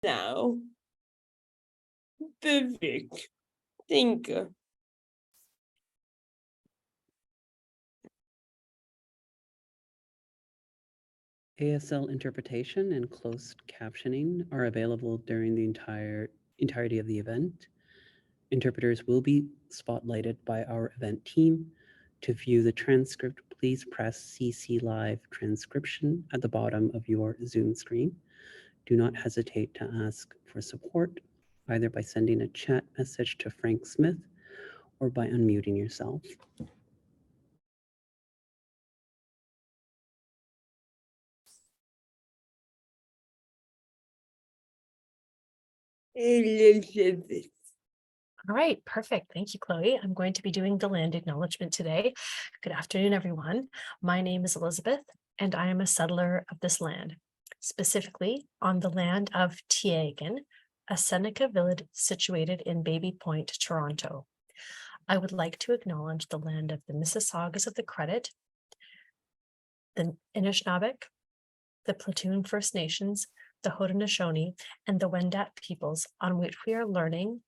now. Perfect. Thank you. ASL interpretation and closed captioning are available during the entirety of the event. Interpreters will be spotlighted by our event team. To view the transcript, please press CC Live Transcription at the bottom of your Zoom screen. Do not hesitate to ask for support, either by sending a chat message to Frank Smith or by unmuting yourself. Elizabeth. All right, perfect. Thank you, Chloe. I'm going to be doing the land acknowledgement today. Good afternoon, everyone. My name is Elizabeth, and I am a settler of this land, specifically on the land of Tiegan, a Seneca village situated in Baby Point, Toronto. I would like to acknowledge the land of the Mississaugas of the Credit, the Anishinaabe, the Platoon First Nations, the Haudenosaunee, and the Wendat peoples on which we are learning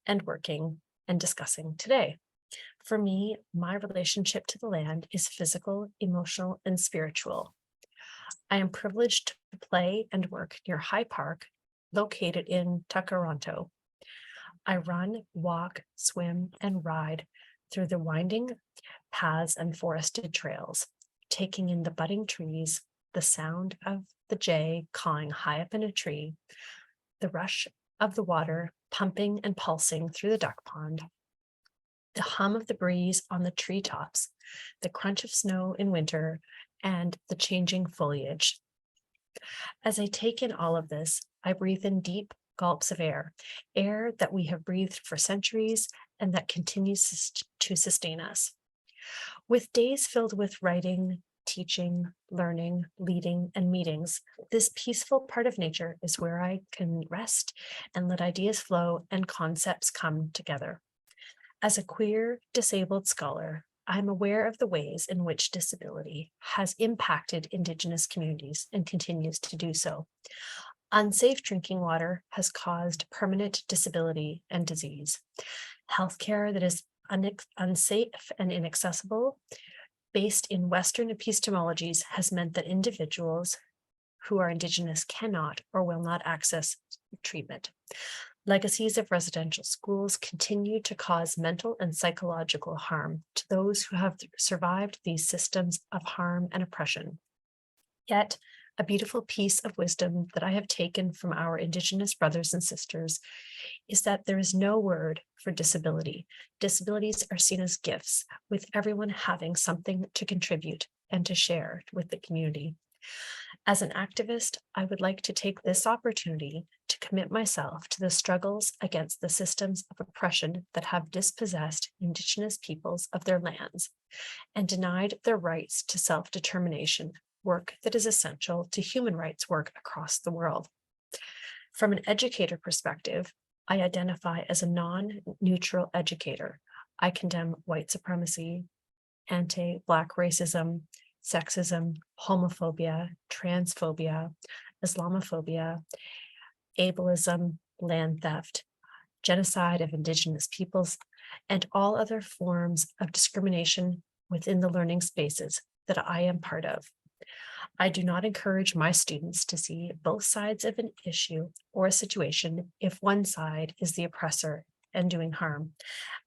and working and discussing today. For me, my relationship to the land is physical, emotional, and spiritual. I am privileged to play and work near High Park, located in Takaranto. I run, walk, swim, and ride through the winding paths and forested trails, taking in the budding trees, the sound of the jay cawing high up in a tree, the rush of the water pumping and pulsing through the duck pond, the hum of the breeze on the treetops, the crunch of snow in winter, and the changing foliage. As I take in all of this, I breathe in deep gulps of air that we have breathed for centuries and that continues to sustain us. With days filled with writing, teaching, learning, leading, and meetings, this peaceful part of nature is where I can rest and let ideas flow and concepts come together. As a queer, disabled scholar, I'm aware of the ways in which disability has impacted Indigenous communities and continues to do so. Unsafe drinking water has caused permanent disability and disease. Healthcare that is unsafe and inaccessible, based in Western epistemologies, has meant that individuals who are Indigenous cannot or will not access treatment. Legacies of residential schools continue to cause mental and psychological harm to those who have survived these systems of harm and oppression. Yet, a beautiful piece of wisdom that I have taken from our Indigenous brothers and sisters is that there is no word for disability. Disabilities are seen as gifts, with everyone having something to contribute and to share with the community. As an activist, I would like to take this opportunity to commit myself to the struggles against the systems of oppression that have dispossessed Indigenous peoples of their lands and denied their rights to self-determination, work that is essential to human rights work across the world. From an educator perspective, I identify as a non-neutral educator. I condemn white supremacy, anti-Black racism, sexism, homophobia, transphobia, Islamophobia, ableism, land theft, genocide of Indigenous peoples, and all other forms of discrimination within the learning spaces that I am part of. I do not encourage my students to see both sides of an issue or a situation if one side is the oppressor and doing harm.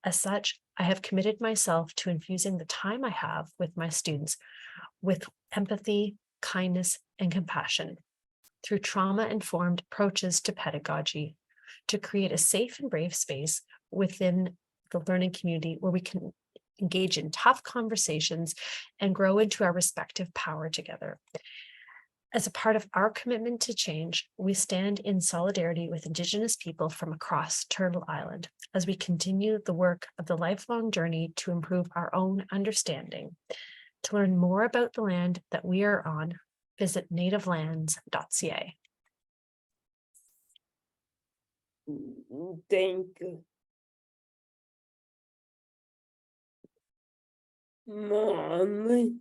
As such, I have committed myself to infusing the time I have with my students with empathy, kindness, and compassion through trauma-informed approaches to pedagogy to create a safe and brave space within the learning community where we can engage in tough conversations and grow into our respective power together. As a part of our commitment to change, we stand in solidarity with Indigenous people from across Turtle Island as we continue the work of the lifelong journey to improve our own understanding. To learn more about the land that we are on, visit nativelands.ca. Thank you. Mohammed.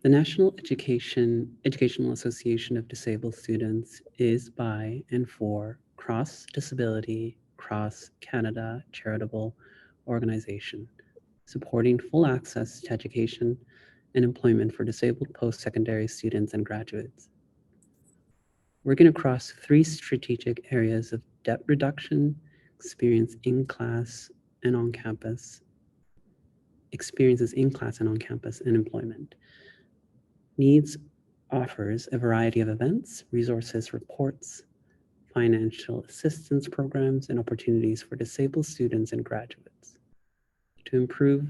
The National Educational Association of Disabled Students is by and for cross-disability, cross-Canada charitable organization, supporting full access to education and employment for disabled post-secondary students and graduates. Working across 3 strategic areas of debt reduction, experiences in class and on campus, and employment. NEADS offers a variety of events, resources, reports, financial assistance programs, and opportunities for disabled students and graduates. To improve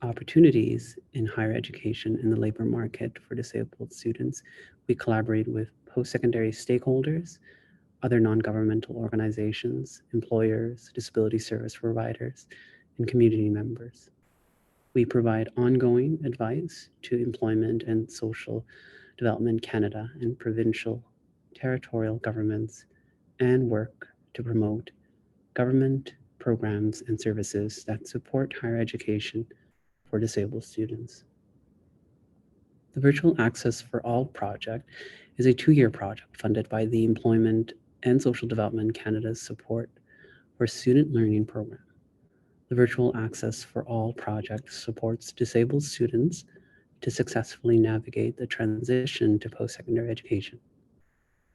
opportunities in higher education and the labor market for disabled students, we collaborate with post-secondary stakeholders, other non-governmental organizations, employers, disability service providers, and community members. We provide ongoing advice to Employment and Social Development Canada and provincial territorial governments and work to promote government programs and services that support higher education for disabled students. The Virtual Access for All project is a 2-year project funded by the Employment and Social Development Canada's Support for Student Learning Program. The Virtual Access for All project supports disabled students to successfully navigate the transition to post-secondary education.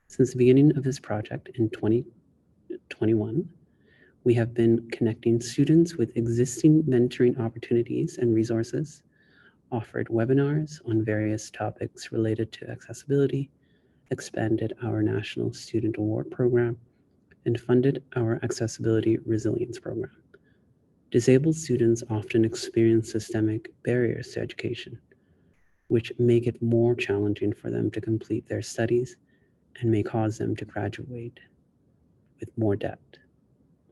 Since the beginning of this project in 2021, we have been connecting students with existing mentoring opportunities and resources, offered webinars on various topics related to accessibility, expanded our National Student Award Program, and funded our Accessibility Resilience Program. Disabled students often experience systemic barriers to education, which make it more challenging for them to complete their studies and may cause them to graduate with more debt.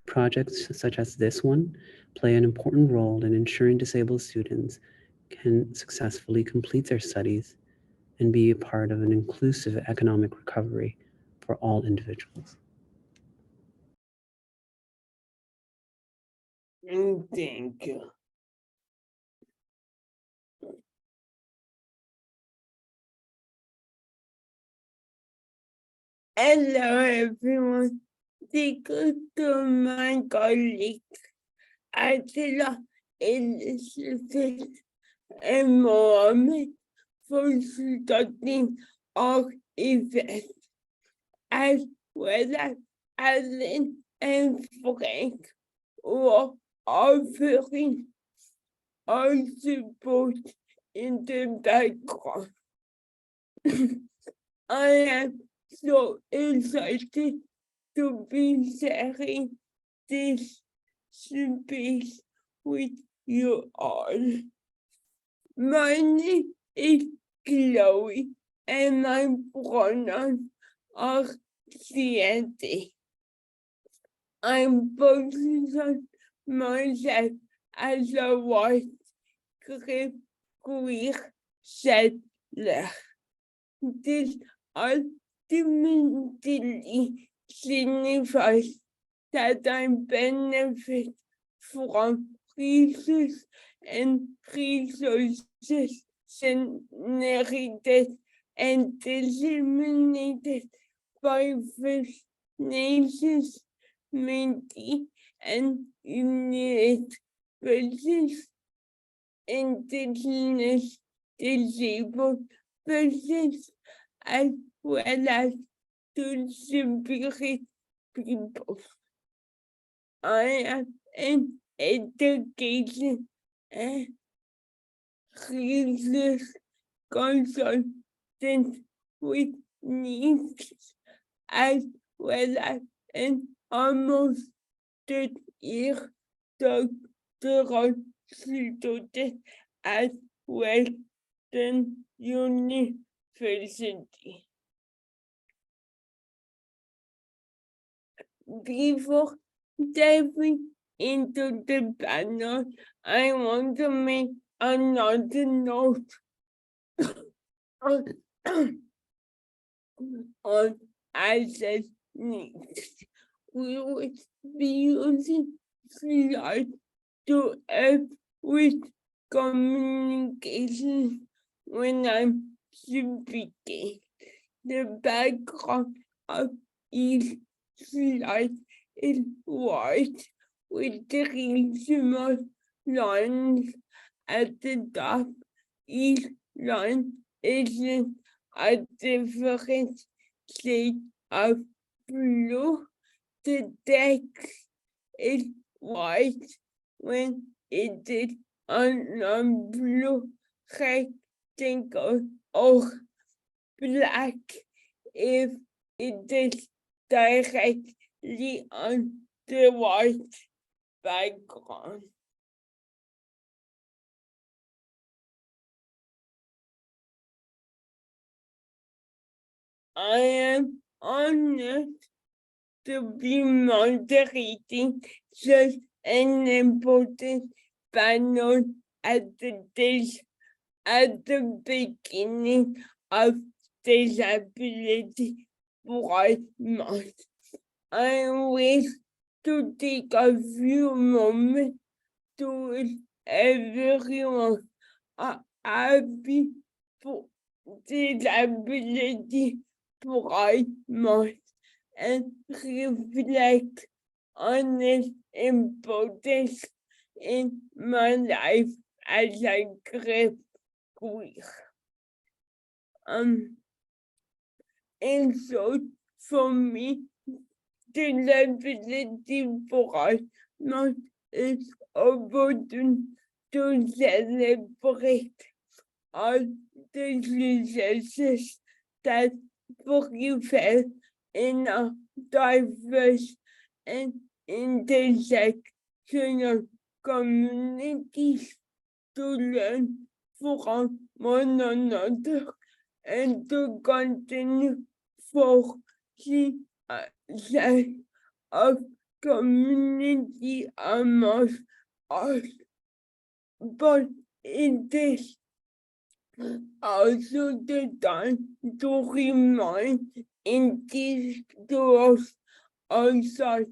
Projects such as this one play an important role in ensuring disabled students can successfully complete their studies and be a part of an inclusive economic recovery for all individuals. Thank you. Hello, everyone. Thank you to my colleague, Attila, Elizabeth, and Mohammed for starting our event, as well as Alan and Frank for offering our support in the background. I am so excited to be sharing this space with you all. My name is Chloe and my pronouns are CNT. I'm positioning myself as a white queer settler. This ultimately signifies that I benefit from resources and resources generated and disseminated by First Nations, Métis, and Inuit persons, Indigenous disabled persons, as well as to spirit people. I am an education and research consultant with NEADS, as well as an almost 3-year doctoral student at Western University. Before diving into the panel, I want to make another note on access needs. We will be using slides to help with communication when I'm speaking. The background of each slide is white with three small lines at the top. Each line is in a different shade of blue. The text is white when it is on a blue rectangle or black if it is directly on the white background. I am honored to be moderating such an important panel at the beginning of Disability Pride Month. I wish to take a few moments to wish everyone a happy Disability Pride Month and reflect on its importance in my life as a queer. And so for me, Disability Pride Month is opportunity to celebrate all the successes that prevail in a diverse and intersectional communities, to learn from one another and to continue for the sense of community amongst us. But it is also the time to remind individuals outside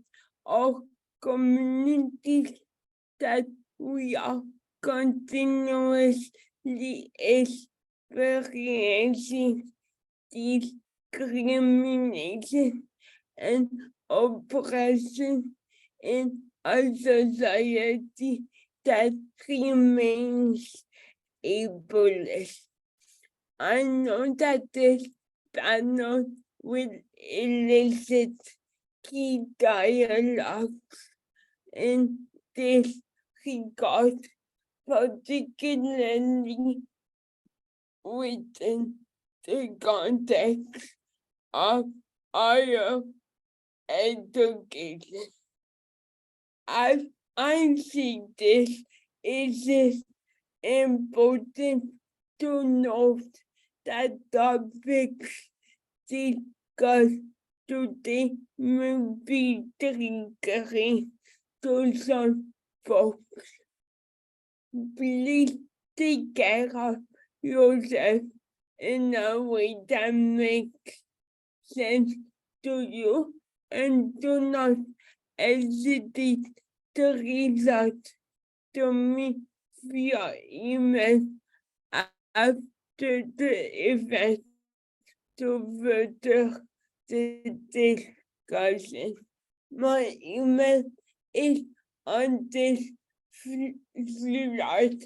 our communities that we are continuously experiencing discrimination and oppression in a society that remains ableist. I know that this panel will elicit key dialogue in this regard, particularly within the context of higher education. As I see this, it is important to note that topics discussed today may be triggering to some folks. Please take care of yourself in a way that makes sense to you, and do not hesitate to reach out to me via email after the event to further the discussion. My email is on this slide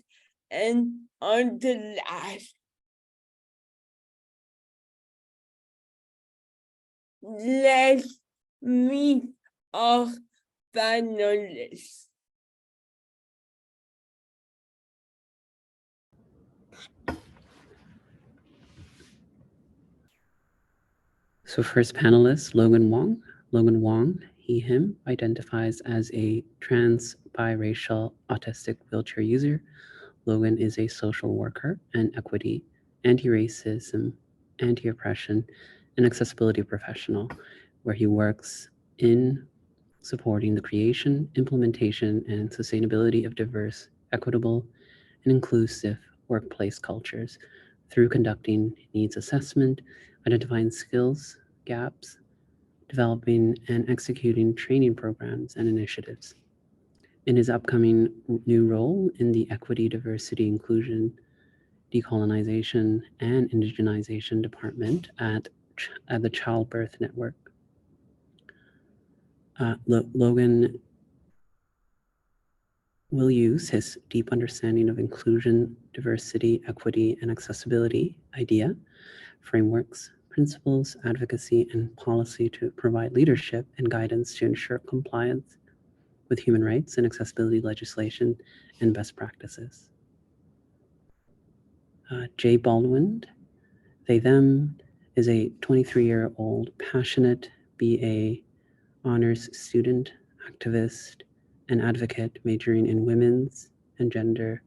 and on the last. Let's meet our panelists. So first panelist, Logan Wong. Logan Wong, he, him, identifies as a trans, biracial, autistic wheelchair user. Logan is a social worker and equity, anti-racism, anti-oppression, and accessibility professional, where he works in supporting the creation, implementation, and sustainability of diverse, equitable, and inclusive workplace cultures through conducting needs assessment, identifying skills gaps, developing and executing training programs and initiatives. In his upcoming new role in the Equity, Diversity, Inclusion Decolonization and Indigenization Department at the Childbirth Network. Logan will use his deep understanding of inclusion, diversity, equity, and accessibility idea, frameworks, principles, advocacy, and policy to provide leadership and guidance to ensure compliance with human rights and accessibility legislation and best practices. Jay Baldwin, they, them, is a 23-year-old passionate BA honors student, activist, and advocate majoring in women's and gender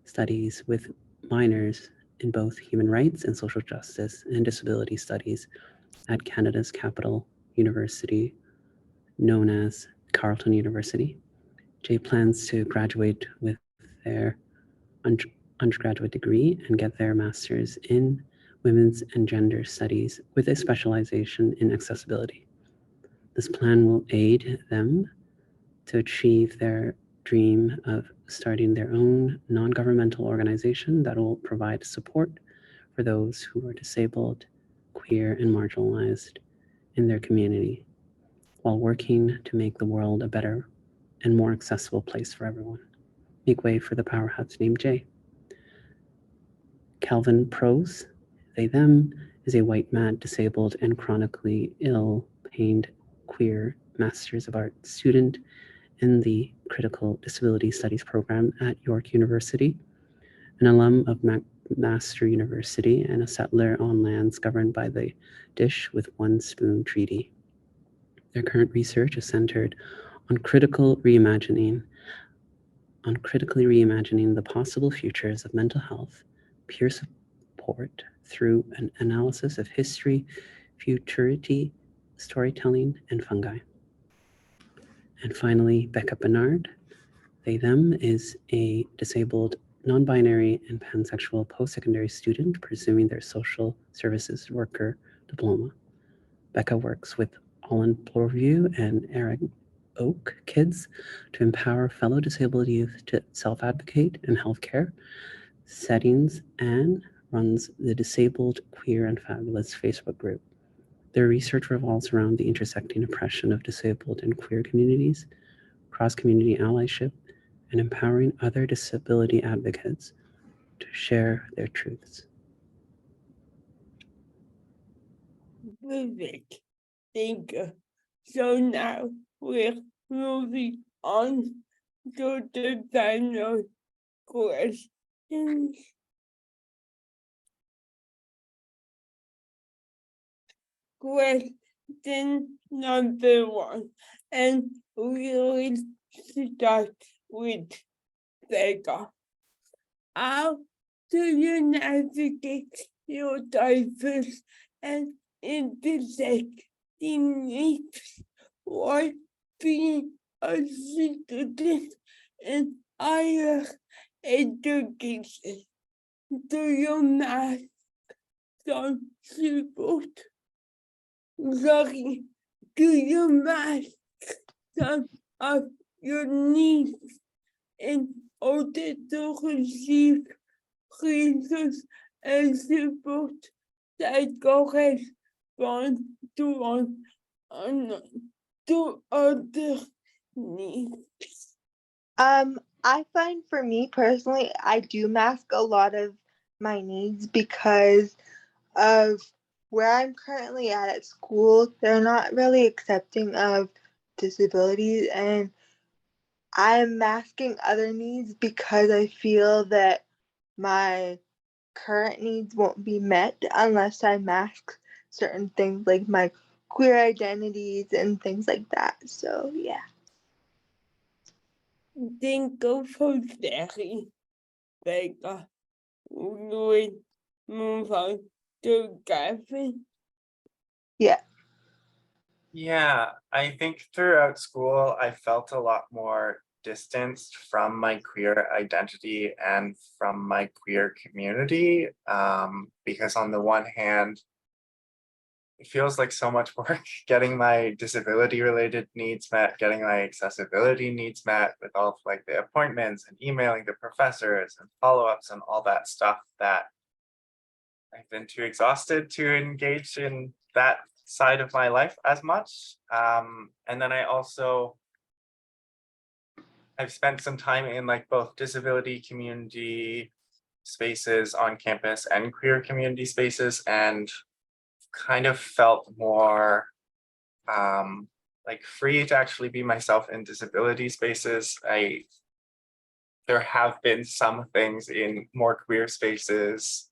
studies with minors in both human rights and social justice and disability studies at Canada's capital university, known as Carleton University. Jay plans to graduate with their undergraduate degree and get their master's in women's and gender studies with a specialization in accessibility. This plan will aid them to achieve their dream of starting their own non-governmental organization that will provide support for those who are disabled, queer, and marginalized in their community, while working to make the world a better and more accessible place for everyone. Make way for the powerhouse named Jay. Calvin Prowse, they, them, is a white, mad, disabled, and chronically ill, pained, queer Masters of Arts student in the Critical Disability Studies program at York University, an alum of McMaster University, and a settler on lands governed by the Dish with One Spoon Treaty. Their current research is centered on critically reimagining the possible futures of mental health, peer support through an analysis of history, futurity, storytelling, and fungi. And finally, Becca Bernard, they, them, is a disabled, non-binary, and pansexual post-secondary student pursuing their social services worker diploma. Becca works with Holland Bloorview and Eric Oak Kids to empower fellow disabled youth to self-advocate in healthcare settings and runs the Disabled, Queer, and Fabulous Facebook group. Their research revolves around the intersecting oppression of disabled and queer communities, cross-community allyship, and empowering other disability advocates to share their truths. Perfect. Thank you. So now we're moving on to the final questions. Question number 1, and we will start with Becca. How do you navigate your diverse and intersecting needs while being a student in higher education? Do you mask some support? Sorry, do you mask some of your needs in order to receive resources and support that correspond to other needs? I find for me personally, I do mask a lot of my needs because of where I'm currently at school. They're not really accepting of disabilities, and I'm masking other needs because I feel that my current needs won't be met unless I mask certain things like my queer identities and things like that. So yeah. Thank you for sharing, Becca. We will move on to Gavin. Yeah. Yeah, I think throughout school, I felt a lot more distanced from my queer identity and from my queer community, because on the one hand, it feels like so much work getting my disability related needs met, getting my accessibility needs met with all of like the appointments and emailing the professors and follow-ups and all that stuff, that I've been too exhausted to engage in that side of my life as much. And then I've spent some time in like both disability community spaces on campus and queer community spaces, and kind of felt more like free to actually be myself in disability spaces. There have been some things in more queer spaces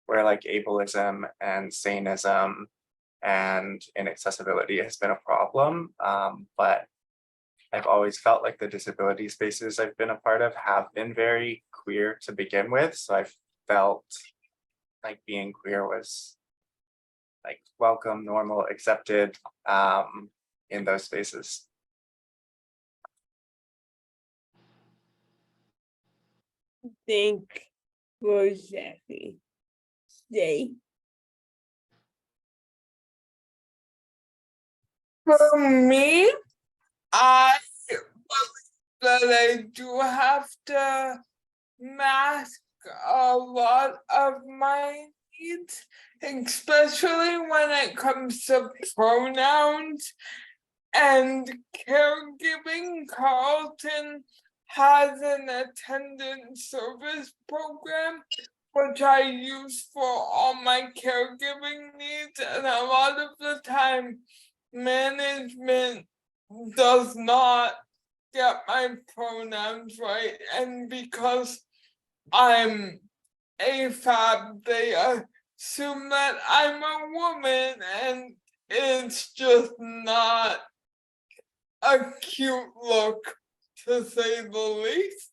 where like ableism and saneism and inaccessibility has been a problem, but I've always felt like the disability spaces I've been a part of have been very queer to begin with. So I felt like being queer was like welcome, normal, accepted in those spaces. Think for a second. Stay. For me, I believe that I do have to mask a lot of my needs, especially when it comes to pronouns and caregiving. Carleton has an attendant service program which I use for all my caregiving needs, and a lot of the time management does not get my pronouns right, and because I'm AFAB, they assume that I'm a woman, and it's just not a cute look, to say the least.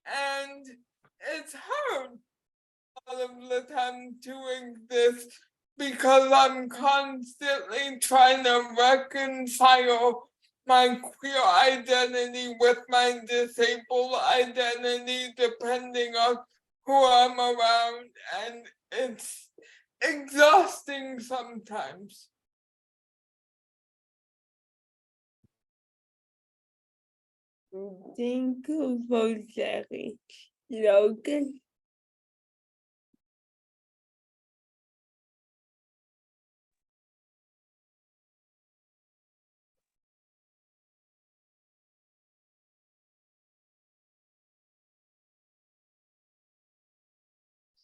And it's hard a lot of the time doing this because I'm constantly trying to reconcile my queer identity with my disabled identity depending on who I'm around, and it's exhausting sometimes. Thank you for sharing, Logan.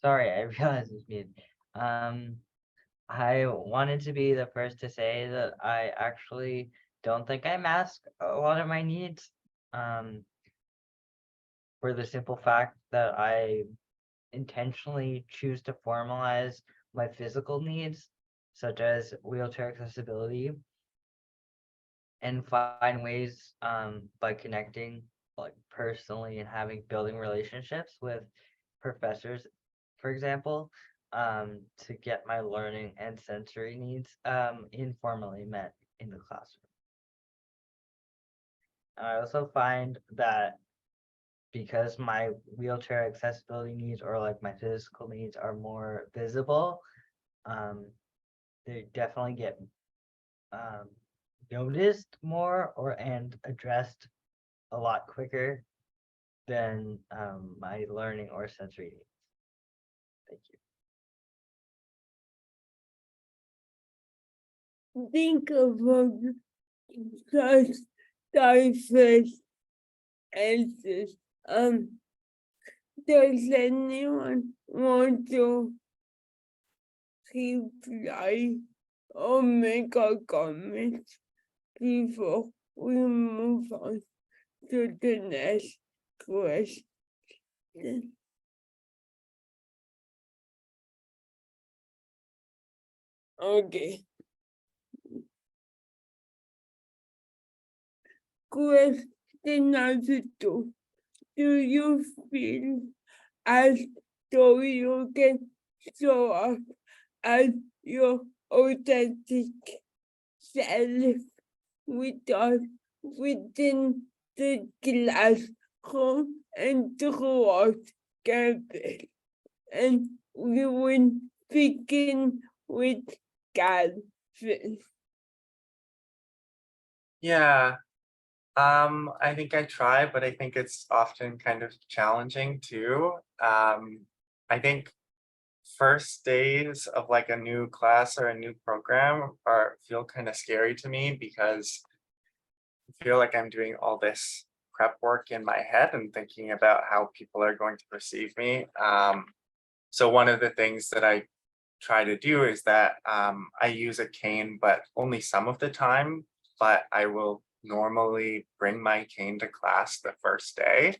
Sorry, I realized it's muted. I wanted to be the first to say that I actually don't think I mask a lot of my needs. For the simple fact that I intentionally choose to formalize my physical needs, such as wheelchair accessibility, and find ways by connecting like personally and building relationships with professors, for example, to get my learning and sensory needs informally met in the classroom. And I also find that because my wheelchair accessibility needs or like my physical needs are more visible, they definitely get noticed more and addressed a lot quicker than my learning or sensory needs. Thank you. Think about such diverse answers. Does anyone want to reply or make a comment before we move on to the next question? Okay. Question number 2. Do you feel as though you can show up as your authentic self within the classroom and throughout campus, and we would begin with Gavin. Yeah, I think I try, but I think it's often kind of challenging too. I think first days of like a new class or a new program feel kind of scary to me because I feel like I'm doing all this prep work in my head and thinking about how people are going to perceive me. So one of the things that I try to do is that I use a cane, but only some of the time, but I will normally bring my cane to class the first day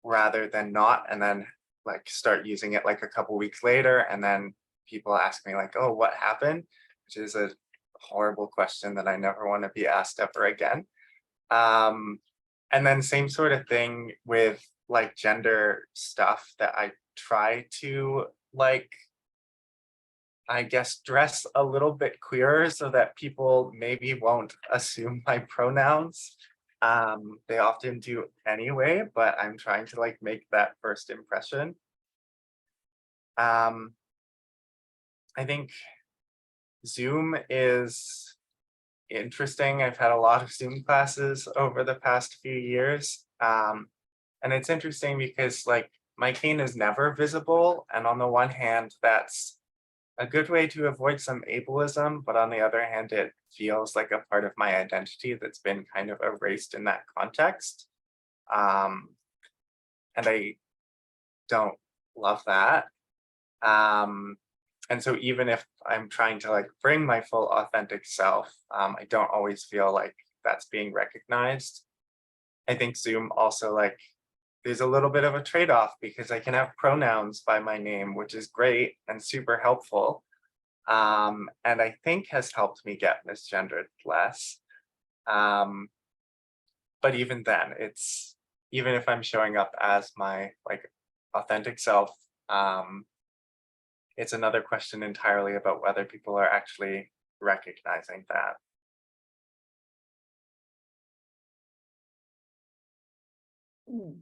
rather than not, and then like start using it like a couple weeks later. And then people ask me like, oh, what happened? Which is a horrible question that I never want to be asked ever again. And then same sort of thing with like gender stuff that I try to like, I guess, dress a little bit queerer so that people maybe won't assume my pronouns. They often do anyway, but I'm trying to like make that first impression. I think Zoom is interesting. I've had a lot of Zoom classes over the past few years. And it's interesting because like my cane is never visible. And on the one hand, that's a good way to avoid some ableism, but on the other hand, it feels like a part of my identity that's been kind of erased in that context. And I don't love that. And so even if I'm trying to like bring my full authentic self, I don't always feel like that's being recognized. I think Zoom also like, there's a little bit of a trade-off because I can have pronouns by my name, which is great and super helpful. And I think has helped me get misgendered less. But even then, it's, even if I'm showing up as my like authentic self, it's another question entirely about whether people are actually recognizing that.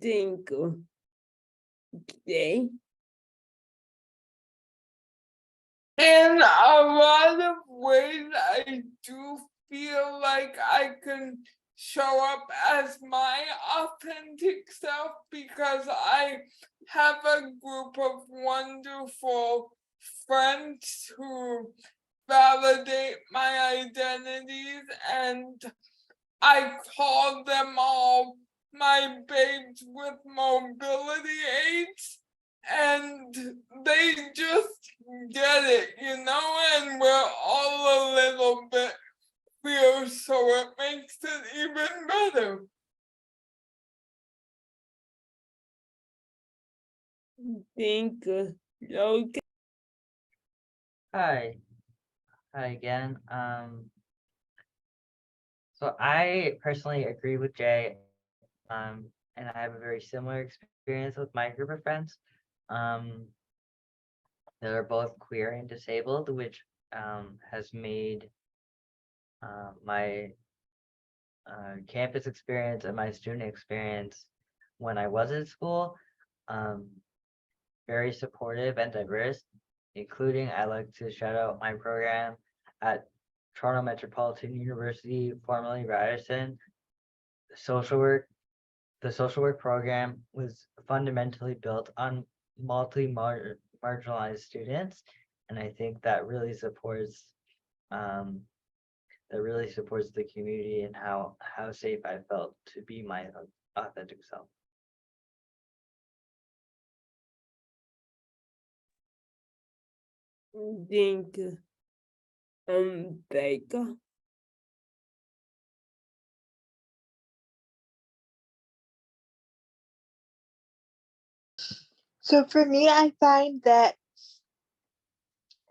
Thank you. Okay. In a lot of ways, I do feel like I can show up as my authentic self because I have a group of wonderful friends who validate my identities, and I call them all my babes with mobility aids, and they just get it, you know, and we're all a little bit queer, so it makes it even better. Thank you, Logan. Hi again. So I personally agree with Jay, and I have a very similar experience with my group of friends. That are both queer and disabled, which has made my campus experience and my student experience when I was in school very supportive and diverse, including I like to shout out my program at Toronto Metropolitan University, formerly Ryerson. The social work program was fundamentally built on marginalized students, and I think that really supports the community and how safe I felt to be my authentic self. Thank you. Becca. So for me, I find that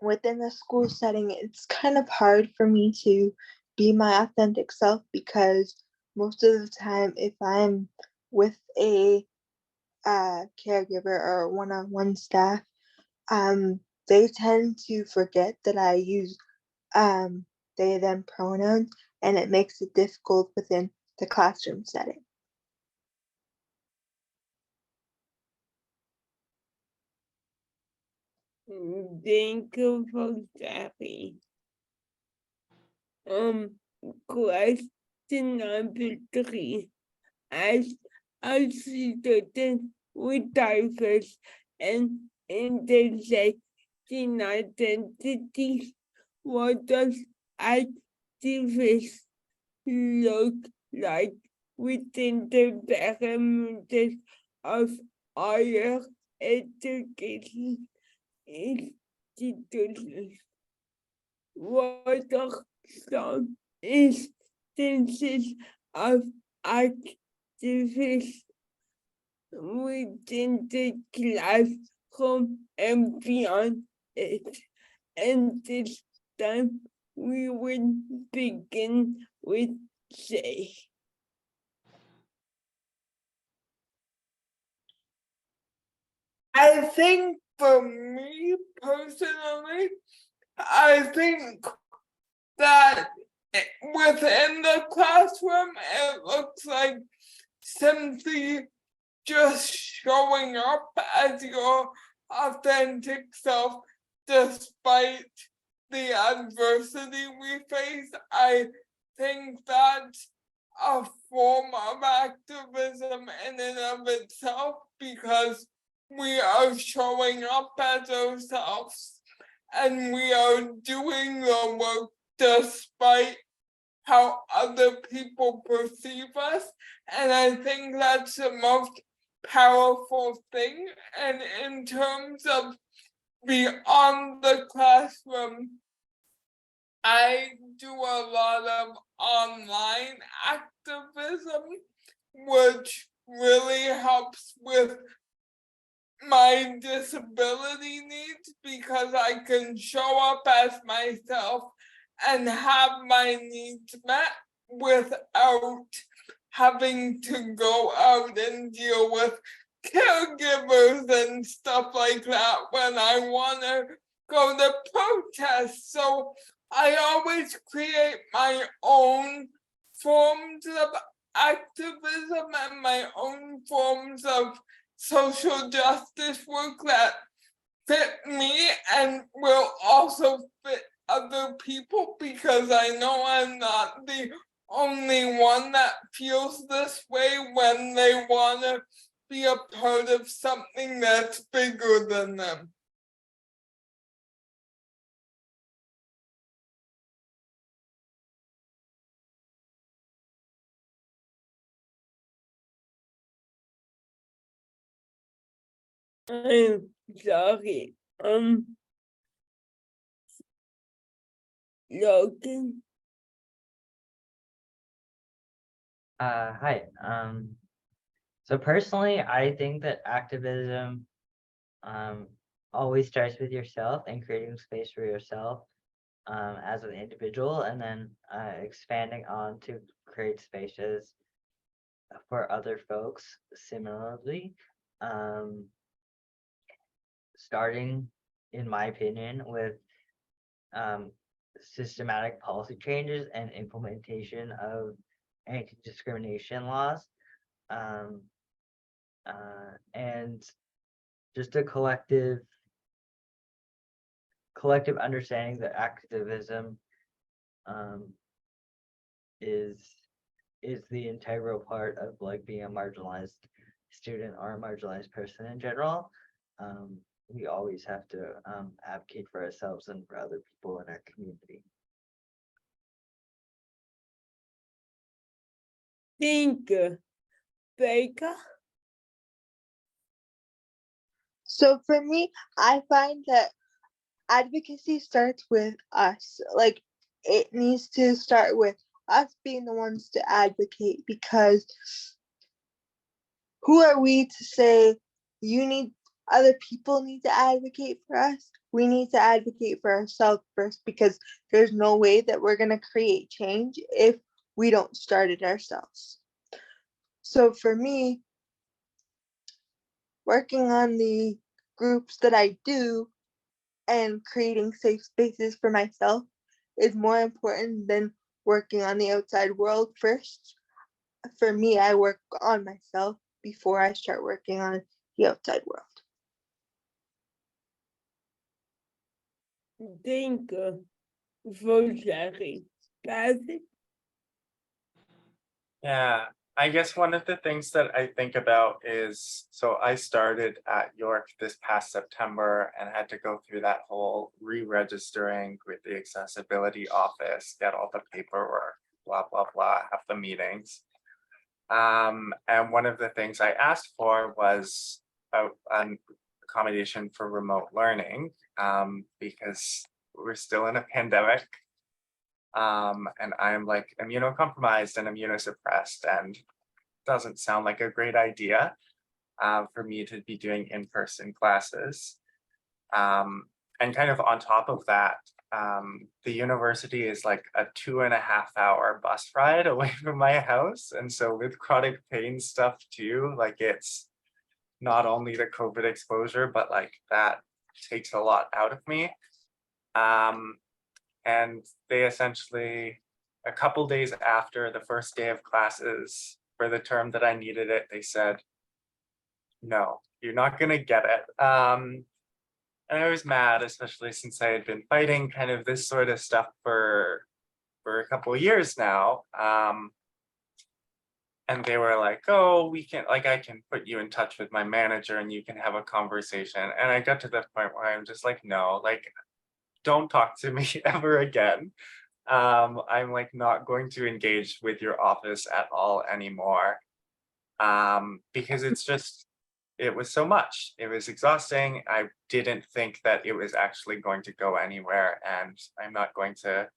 within the school setting, it's kind of hard for me to be my authentic self because most of the time, if I'm with a caregiver or one-on-one staff, they tend to forget that I use they them pronouns, and it makes it difficult within the classroom setting. Thank you for sharing. Question number 3. As a student with diverse and intersecting identities, what does activist look like within the parameters of higher education institutions? What are some instances of activists within the classroom and beyond it? And this time we will begin with Jay. I think for me personally, I think that within the classroom, it looks like simply just showing up as your authentic self despite the adversity we face. I think that's a form of activism in and of itself because we are showing up as ourselves and we are doing the work despite how other people perceive us. And I think that's the most powerful thing. And in terms of beyond the classroom, I do a lot of online activism, which really helps with my disability needs because I can show up as myself and have my needs met without having to go out and deal with caregivers and stuff like that when I want to go to protests. So I always create my own forms of activism and my own forms of social justice work that fit me and will also fit other people because I know I'm not the only one that feels this way when they want to be a part of something that's bigger than them. I'm sorry. Logan. Hi. So personally, I think that activism always starts with yourself and creating space for yourself as an individual, and then expanding on to create spaces for other folks similarly. Starting, in my opinion, with systematic policy changes and implementation of anti-discrimination laws, and just a collective understanding that activism is the integral part of like being a marginalized student or a marginalized person in general. We always have to advocate for ourselves and for other people in our community. Thank you. Becca? So for me, I find that advocacy starts with us. Like, it needs to start with us being the ones to advocate, because who are we to say other people need to advocate for us? We need to advocate for ourselves first, because there's no way that we're going to create change if we don't start it ourselves. So for me, working on the groups that I do and creating safe spaces for myself is more important than working on the outside world first. For me, I work on myself before I start working on the outside world. think for sharing. Kathy? Yeah, I guess one of the things that I think about is, so I started at York this past September and had to go through that whole re-registering with the accessibility office, get all the paperwork, blah, blah, blah, have the meetings. And one of the things I asked for was an accommodation for remote learning, because we're still in a pandemic. And I'm like immunocompromised and immunosuppressed, and doesn't sound like a great idea for me to be doing in-person classes. And kind of on top of that, the university is like a 2.5-hour bus ride away from my house. And so with chronic pain stuff too, like it's not only the COVID exposure, but like that takes a lot out of me. And they essentially, a couple days after the first day of classes for the term that I needed it, they said, no, you're not gonna get it. And I was mad, especially since I had been fighting kind of this sort of stuff for a couple of years now. And they were like, oh, we can, like, I can put you in touch with my manager and you can have a conversation. And I got to the point where I'm just like, no, like, don't talk to me ever again. I'm like not going to engage with your office at all anymore. Because it's just, it was so much. It was exhausting. I didn't think that it was actually going to go anywhere, and I'm not going to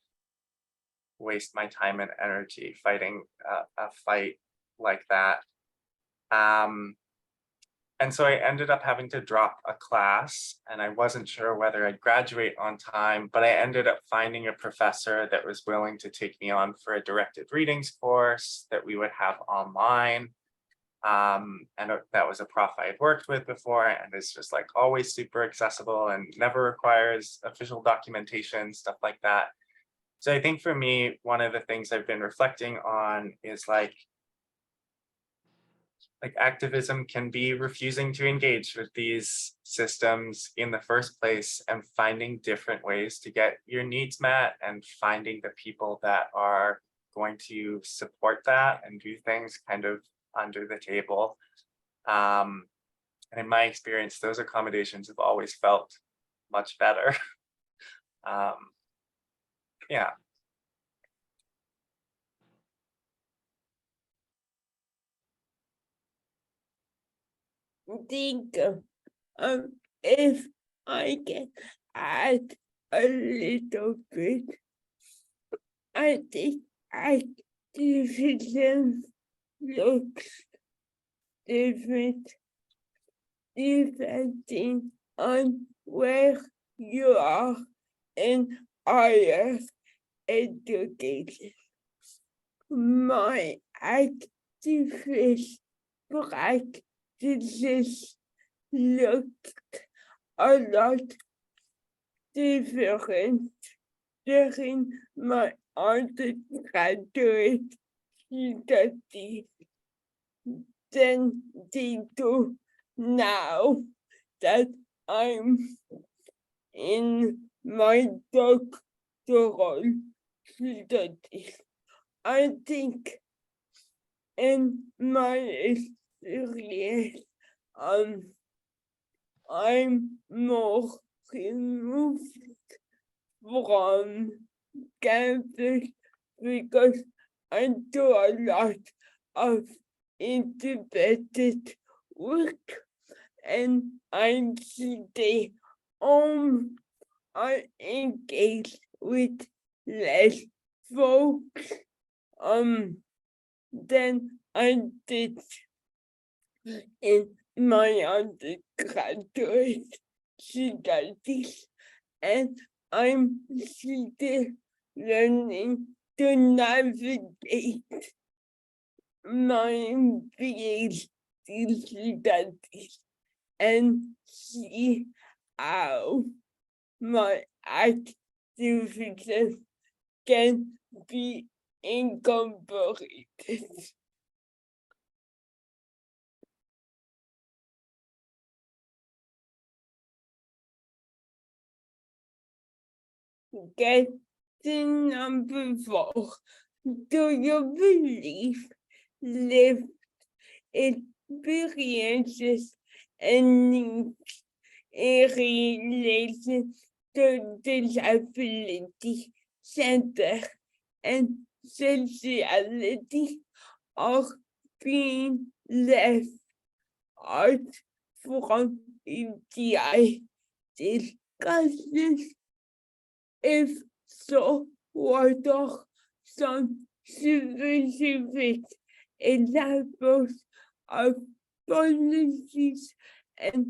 waste my time and energy fighting a fight like that. And so I ended up having to drop a class, and I wasn't sure whether I'd graduate on time, but I ended up finding a professor that was willing to take me on for a directed readings course that we would have online. And that was a prof I had worked with before, and it's just like always super accessible and never requires official documentation, stuff like that. So I think for me, one of the things I've been reflecting on is like activism can be refusing to engage with these systems in the first place and finding different ways to get your needs met and finding the people that are going to support that and do things kind of under the table. And in my experience, those accommodations have always felt much better. Yeah. Think if I can add a little bit, I think activism looks different depending on where you are in higher education. My activist practices look a lot different during my undergraduate studies than they do now that I'm in my doctoral studies. I think in my experience, I'm more removed from campus because I do a lot of independent work, and I stay home. I engage with less folks than I did in my undergraduate studies, and I'm still learning to navigate my PhD studies and see how my activism can be incorporated. Question number 4. Do you believe lived experiences and needs in relation to disability, gender, and sexuality are being left out from EDI discussions? If so, what are some specific examples of policies and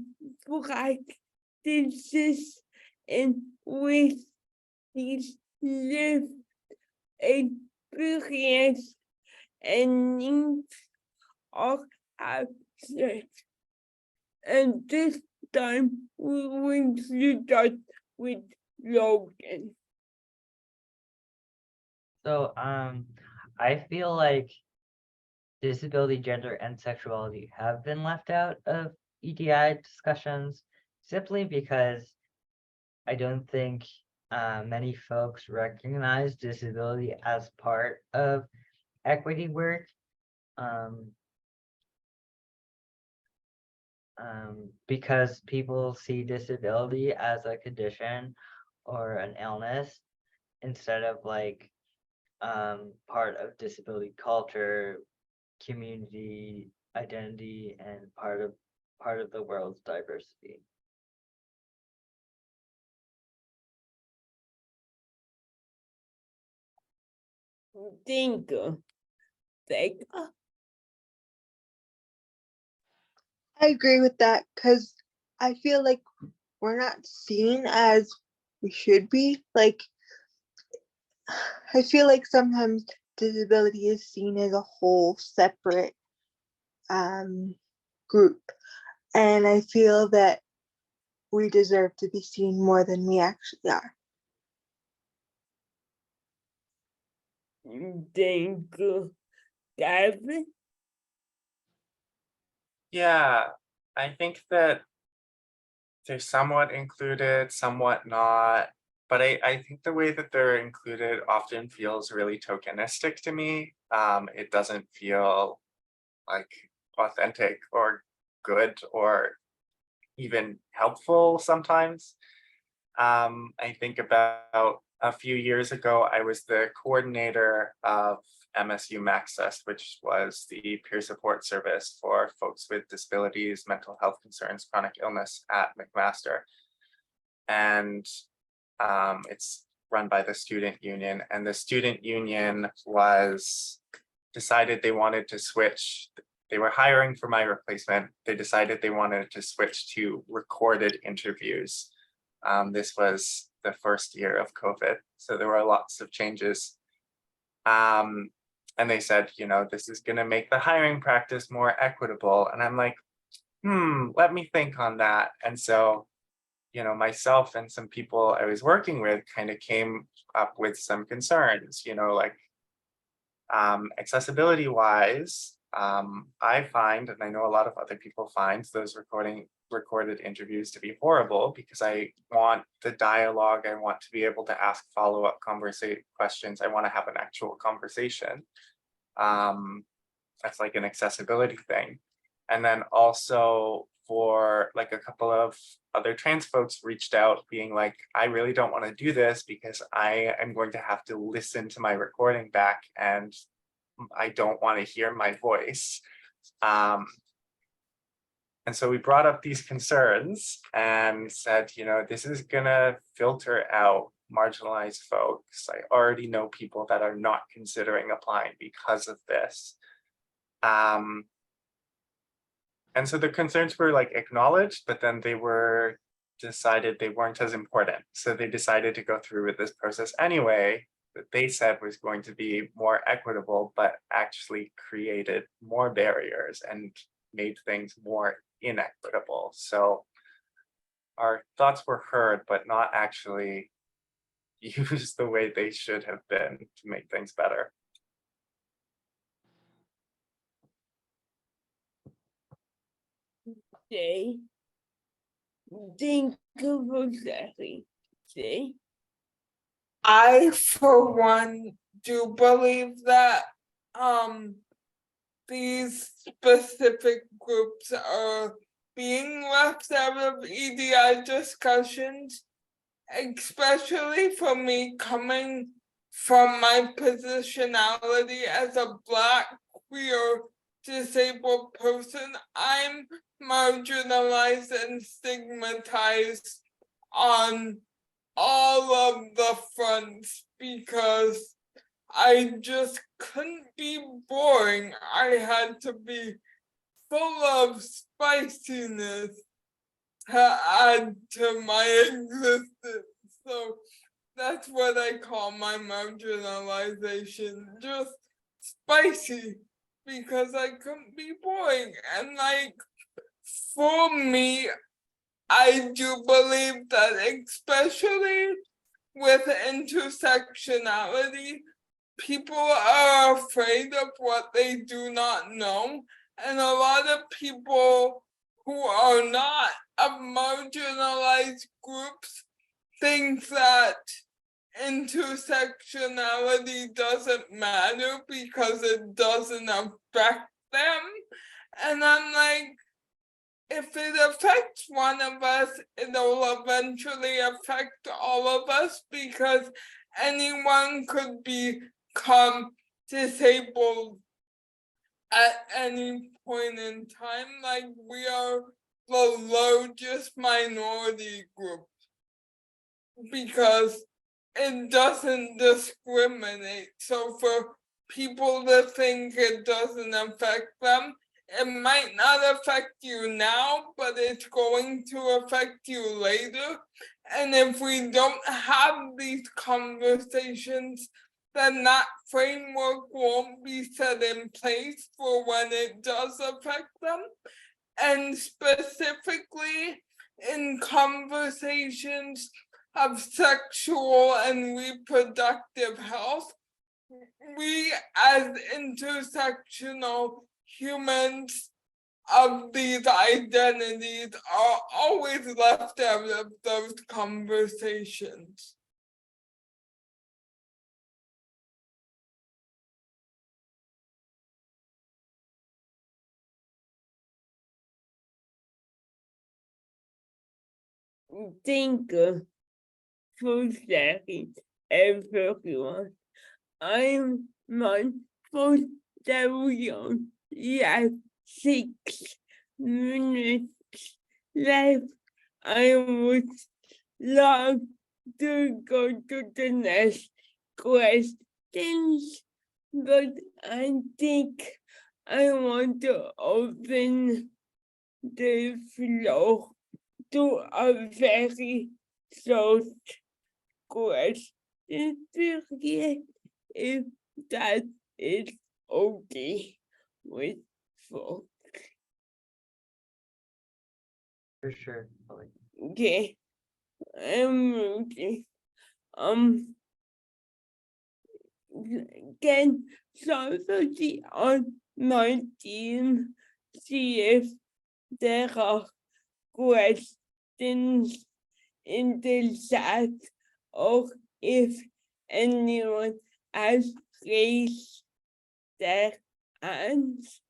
practices in which these lived experience and needs are absent? And this time we will start with Logan. So I feel like disability, gender, and sexuality have been left out of EDI discussions simply because I don't think many folks recognize disability as part of equity work. Because people see disability as a condition or an illness instead of like part of disability culture, community identity, and part of the world's diversity. Thank you, Becca. I agree with that because I feel like we're not seen as we should be. Like, I feel like sometimes disability is seen as a whole separate group. And I feel that we deserve to be seen more than we actually are. Thank you, Gavin. Yeah, I think that they're somewhat included, somewhat not. But I think the way that they're included often feels really tokenistic to me. It doesn't feel like authentic or good or even helpful sometimes. I think about a few years ago, I was the coordinator of MSU Access, which was the peer support service for folks with disabilities, mental health concerns, chronic illness at McMaster. And it's run by the student union, and the student union was decided they wanted to switch. They were hiring for my replacement. They decided they wanted to switch to recorded interviews. This was the first year of COVID, so there were lots of changes. And they said, you know, this is going to make the hiring practice more equitable. And I'm like, let me think on that. And so, you know, myself and some people I was working with kind of came up with some concerns, you know, like accessibility wise, I find, and I know a lot of other people find, those recorded interviews to be horrible because I want the dialogue. I want to be able to ask follow-up questions. I want to have an actual conversation. That's like an accessibility thing. And then also for like a couple of other trans folks reached out being like, I really don't want to do this because I am going to have to listen to my recording back and I don't want to hear my voice. And so we brought up these concerns and said, you know, this is gonna filter out marginalized folks. I already know people that are not considering applying because of this. And so the concerns were like acknowledged, but then they were decided they weren't as important. So they decided to go through with this process anyway, that they said was going to be more equitable, but actually created more barriers and made things more inequitable. So our thoughts were heard, but not actually used the way they should have been to make things better. Jay. Think of exactly. Jay. I, for one, do believe that these specific groups are being left out of EDI discussions, especially for me coming from my positionality as a Black, queer, disabled person. I'm marginalized and stigmatized on all of the fronts because I just couldn't be boring. I had to be full of spiciness to add to my existence. So that's what I call my marginalization, just spicy, because I couldn't be boring. And like, for me, I do believe that especially with intersectionality, people are afraid of what they do not know. And a lot of people who are not of marginalized groups think that intersectionality doesn't matter because it doesn't affect them. And I'm like, if it affects one of us, it'll eventually affect all of us because anyone could become disabled at any point in time. Like, we are the largest minority group because it doesn't discriminate. So for people to think it doesn't affect them, it might not affect you now, but it's going to affect you later. And if we don't have these conversations, then that framework won't be set in place for when it does affect them. And specifically in conversations of sexual and reproductive health, we as intersectional humans of these identities are always left out of those conversations. Thank you for sharing, everyone. I'm mindful that we only have 6 minutes left. I would love to go to the next questions, but I think I want to open the floor to a very short question period, if that is okay with folks. For sure. Chloe. Okay, I'm okay. Can somebody on my team see if there are questions in the chat or if anyone has raised their hands?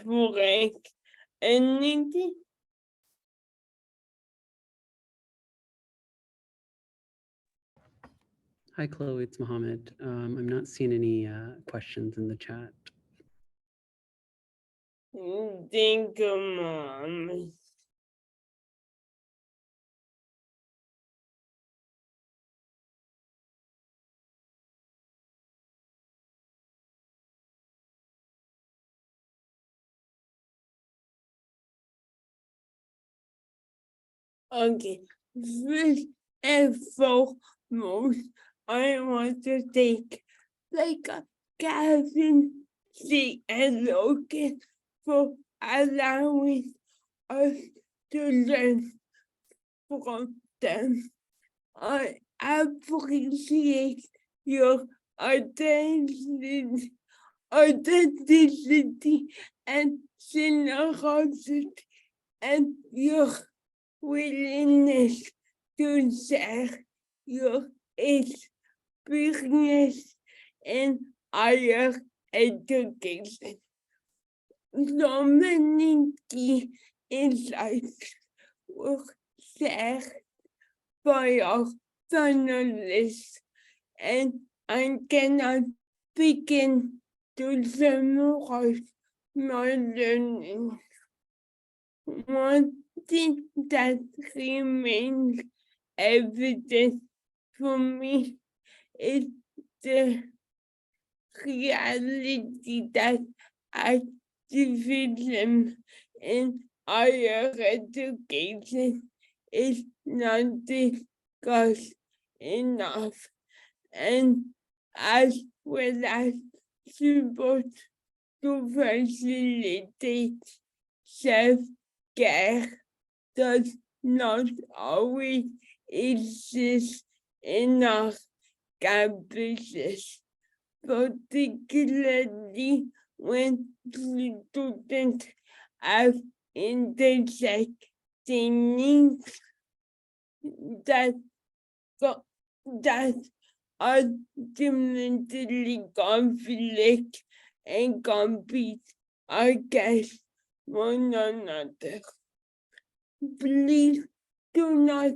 Frank, anything? Hi, Chloe, it's Mohammed. I'm not seeing any questions in the chat. Thank you, Mom. Okay, first and foremost, I want to thank Becca, Gavin, C, and Logan for allowing us to learn from them. I appreciate your authenticity and generosity and your willingness to share your experience in higher education. So many key insights were shared by our panelists, and I cannot begin to summarize my learning. One thing that remains evident for me is the reality that activism in higher education is not discussed enough, and as well as support to facilitate self-care does not always exist in our campuses, particularly when students have intersecting needs that that ultimately conflict and compete against one another. Please do not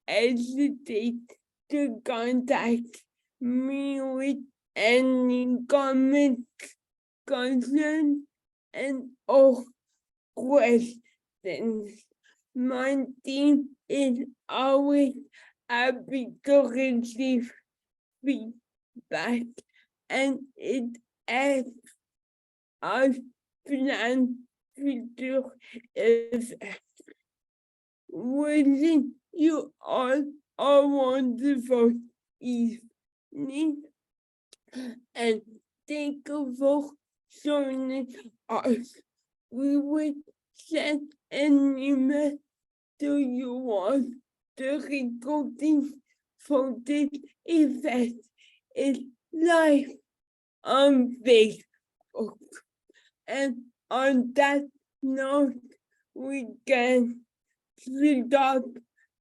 hesitate to contact me with any comments, concerns, and or questions. My team is always happy to receive feedback, and it helps us plan future events. Wishing you all a wonderful evening, and thank you for joining us. We will send an email to you on the recording for this event. It's live on Facebook. And on that note, we can stop